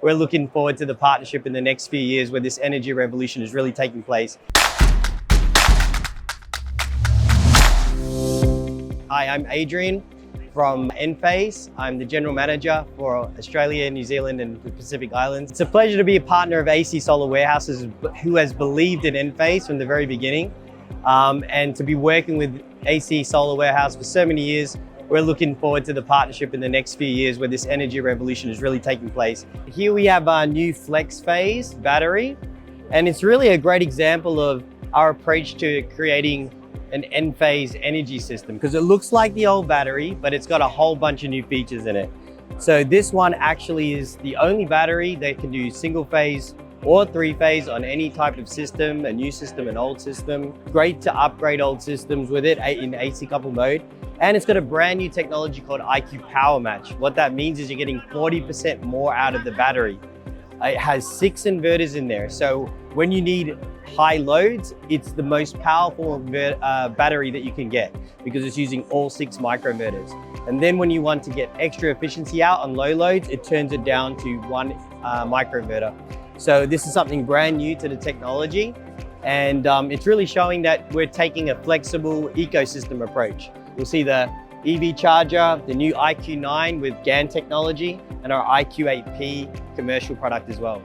we're looking forward to the partnership in the next few years where this energy revolution is really taking place. Hi, I'm Adrian from Enphase. I'm the General Manager for Australia, New Zealand and the Pacific Islands. It's a pleasure to be a partner of AC Solar Warehouses who has believed in Enphase from the very beginning. And to be working with AC Solar Warehouse for so many years. We're looking forward to the partnership in the next few years where this energy revolution is really taking place. Here we have our new FlexPhase battery, and it's really a great example of our approach to creating an Enphase energy system because it looks like the old battery, but it's got a whole bunch of new features in it. So this one actually is the only battery that can do single phase or three-phase on any type of system, a new system, an old system. Great to upgrade old systems with it in AC couple mode. And it's got a brand new technology called IQ PowerMatch. What that means is you're getting 40% more out of the battery. It has 6 inverters in there. So when you need high loads, it's the most powerful battery that you can get because it's using all 6 microinverters. And then when you want to get extra efficiency out on low loads, it turns it down to 1 microinverter. So this is something brand new to the technology. And it's really showing that we're taking a flexible ecosystem approach. You'll see the EV charger, the new IQ9 with GaN technology, and our IQ8P commercial product as well.